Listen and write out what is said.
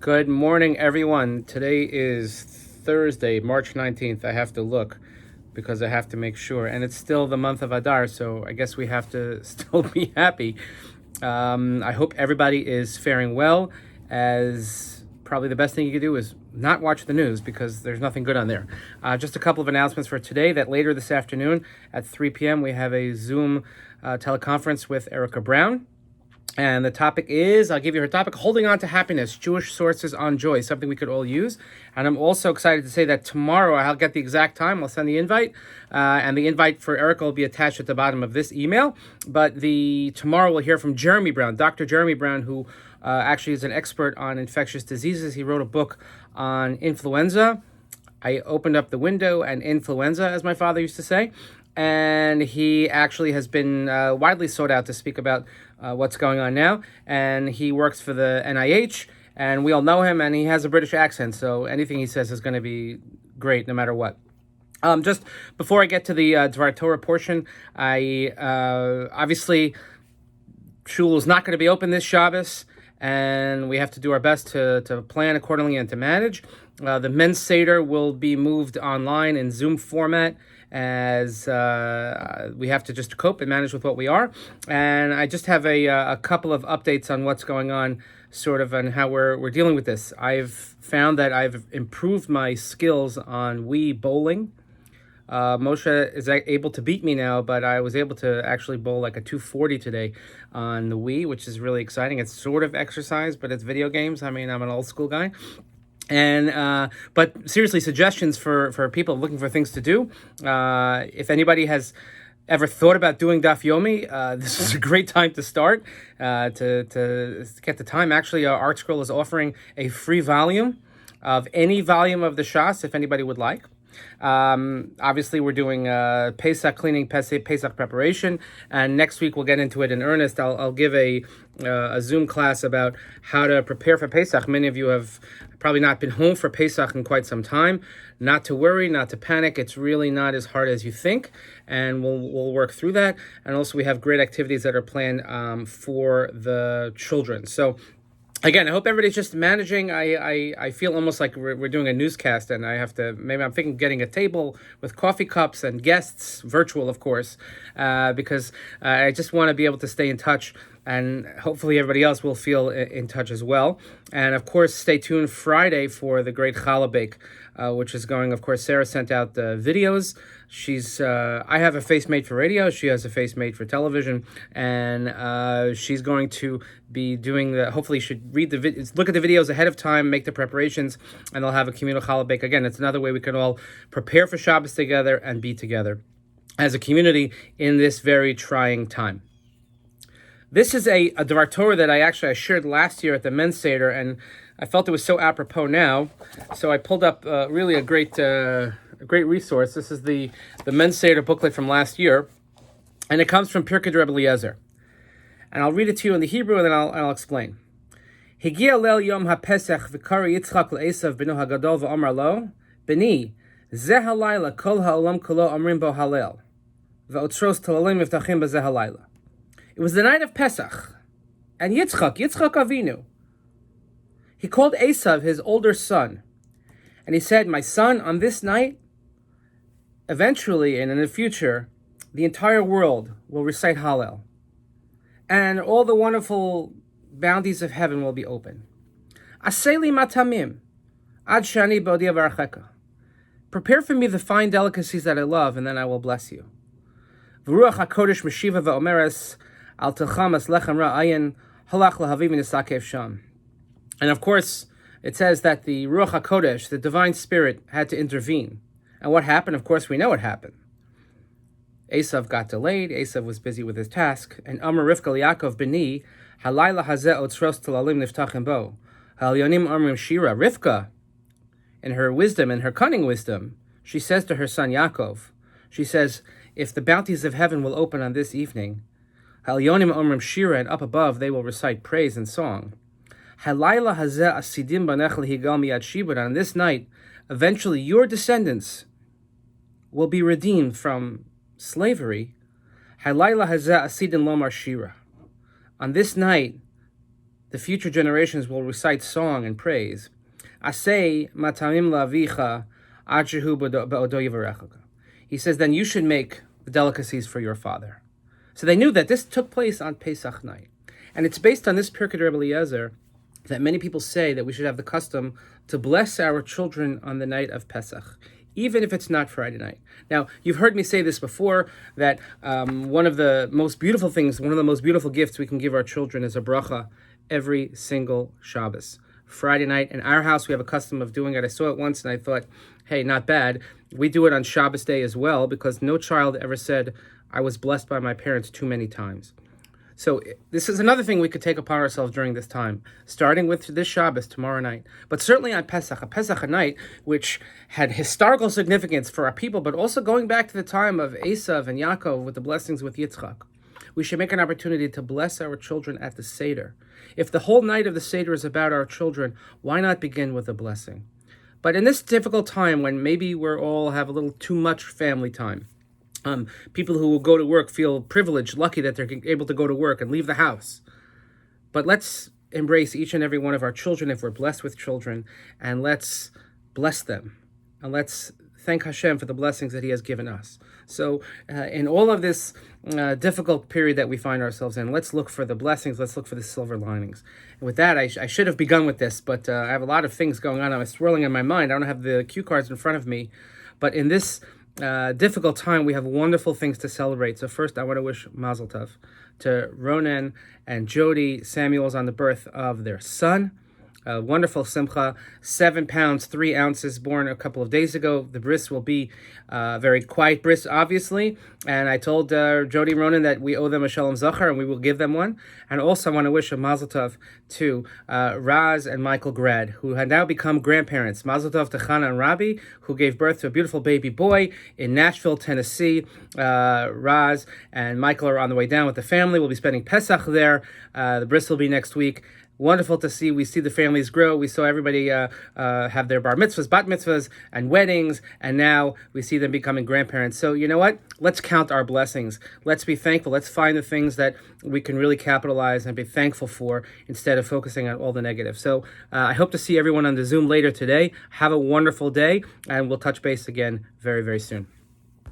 Good morning, everyone. Today is Thursday, March 19th. I have to look because I have to make sure. And it's still the month of Adar, so I guess we have to still be happy. I hope everybody is faring well, as probably the best thing you could do is not watch the news because there's nothing good on there. Just a couple of announcements for today, that later this afternoon at 3 p.m. we have a Zoom teleconference with Erica Brown. And the topic is, I'll give you her topic, holding on to happiness, Jewish sources on joy, something we could all use. And I'm also excited to say that tomorrow, I'll get the exact time, I'll send the invite. And the invite for Erica will be attached at the bottom of this email. But tomorrow we'll hear from Jeremy Brown, Dr. Jeremy Brown, who actually is an expert on infectious diseases. He wrote a book on influenza. I opened up the window and influenza, as my father used to say. And he actually has been widely sought out to speak about what's going on now. And he works for the NIH, and we all know him, and he has a British accent, so anything he says is going to be great no matter what. Just before I get to the Dvar Torah portion, I obviously, shul is not going to be open this Shabbos, and we have to do our best to plan accordingly and to manage. The men's Seder will be moved online in Zoom format, as we have to just cope and manage with what we are. And I just have a couple of updates on what's going on, sort of, and how we're dealing with this. I've found that I've improved my skills on Wii bowling. Moshe is able to beat me now, but I was able to actually bowl like a 240 today on the Wii, which is really exciting. It's sort of exercise, but it's video games. I mean, I'm an old school guy. And but seriously, suggestions for people looking for things to do. If anybody has ever thought about doing Daf Yomi, this is a great time to start. To get the time. Actually, ArtScroll is offering a free volume of any volume of the Shas, if anybody would like. Obviously, we're doing Pesach cleaning, Pesach preparation, and next week we'll get into it in earnest. I'll give a Zoom class about how to prepare for Pesach. Many of you have probably not been home for Pesach in quite some time. Not to worry, not to panic. It's really not as hard as you think, and we'll work through that. And also, we have great activities that are planned for the children. So, again, I hope everybody's just managing. I feel almost like we're doing a newscast, and I'm thinking of getting a table with coffee cups and guests, virtual, of course, because I just want to be able to stay in touch, and hopefully everybody else will feel in touch as well. And of course, stay tuned Friday for the great challah bake, which is going. Of course, Sarah sent out the videos. I have a face made for radio. She has a face made for television, and she's going to be doing hopefully you should look at the videos ahead of time, make the preparations, and they'll have a communal challah bake. Again, it's another way we can all prepare for Shabbos together and be together as a community in this very trying time. This is a Dvar Torah that I shared last year at the Men's Seder, and I felt it was so apropos now, so I pulled up really a great resource. This is the Men's Seder booklet from last year, and it comes from Pirkei Rebbe Eliezer. And I'll read it to you in the Hebrew, and then I'll explain. Higia leil yom hapesach v'kari Yitzchak le'esav b'no hagadol v'omar lo, b'ni, zeh halayla kol ha'olam kulo omrim bo halel, v'otros talalim miftachim b'zeh halayla. It was the night of Pesach, and Yitzchak Avinu, he called Esav, his older son, and he said, "My son, on this night, eventually and in the future, the entire world will recite Hallel, and all the wonderful bounties of heaven will be open. Aseli matamim, ad shani b'odi avaracheka. Prepare for me the fine delicacies that I love, and then I will bless you. V'ruach hakodesh meshiva v'omeres al tilchamas lechem ra'ayin halach lahaviv nisakev sham." And of course, it says that the Ruach HaKodesh, the divine spirit, had to intervene. And what happened? Of course, we know what happened. Esav got delayed. Esav was busy with his task. And Amar Rivka Yaakov b'ni, halayla hazeh otzros talalim niftachim bo. Halyonim amrim shira. Rivka, in her wisdom, in her cunning wisdom, she says to her son Yaakov, she says, if the bounties of heaven will open on this evening, halyonim amrim shira, and up above they will recite praise and song. Halayla hazeh asidim banech lehigal miyad shibud. On this night, eventually your descendants will be redeemed from slavery. Halayla hazeh asidin lomar shira. On this night, the future generations will recite song and praise. Asay matamim lavicha achehu be'odo yivarechacha. He says, then you should make the delicacies for your father. So they knew that this took place on Pesach night. And it's based on this Pirkei Rebbe Eliezer that many people say that we should have the custom to bless our children on the night of Pesach, even if it's not Friday night. Now, you've heard me say this before, that one of the most beautiful things, one of the most beautiful gifts we can give our children is a bracha every single Shabbos. Friday night, in our house, we have a custom of doing it. I saw it once and I thought, hey, not bad. We do it on Shabbos day as well, because no child ever said, I was blessed by my parents too many times. So this is another thing we could take upon ourselves during this time, starting with this Shabbos tomorrow night, but certainly on Pesach, a Pesach night, which had historical significance for our people, but also going back to the time of Esav and Yaakov with the blessings with Yitzchak. We should make an opportunity to bless our children at the Seder. If the whole night of the Seder is about our children, why not begin with a blessing? But in this difficult time when maybe we're all have a little too much family time, people who will go to work feel privileged, lucky that they're able to go to work and leave the house. But let's embrace each and every one of our children if we're blessed with children, and let's bless them. And let's thank Hashem for the blessings that He has given us. So in all of this difficult period that we find ourselves in, let's look for the blessings, let's look for the silver linings. And with that, I should have begun with this, but I have a lot of things going on. I'm swirling in my mind. I don't have the cue cards in front of me. But in this difficult time, we have wonderful things to celebrate. So first, I want to wish Mazel Tov to Ronan and Jody Samuels on the birth of their son. Wonderful simcha, 7 pounds, 3 ounces, born a couple of days ago. The bris will be very quiet bris, obviously. And I told Jody and Ronan that we owe them a shalom zachar, and we will give them one. And also I want to wish a mazel tov to Raz and Michael Grad, who had now become grandparents. Mazel tov to Chana and Rabbi, who gave birth to a beautiful baby boy in Nashville, Tennessee. Raz and Michael are on the way down with the family. We'll be spending Pesach there. The bris will be next week. Wonderful to see. We see the families grow. We saw everybody have their bar mitzvahs, bat mitzvahs, and weddings, and now we see them becoming grandparents. So you know what? Let's count our blessings. Let's be thankful. Let's find the things that we can really capitalize and be thankful for instead of focusing on all the negative. So I hope to see everyone on the Zoom later today. Have a wonderful day, and we'll touch base again very, very soon.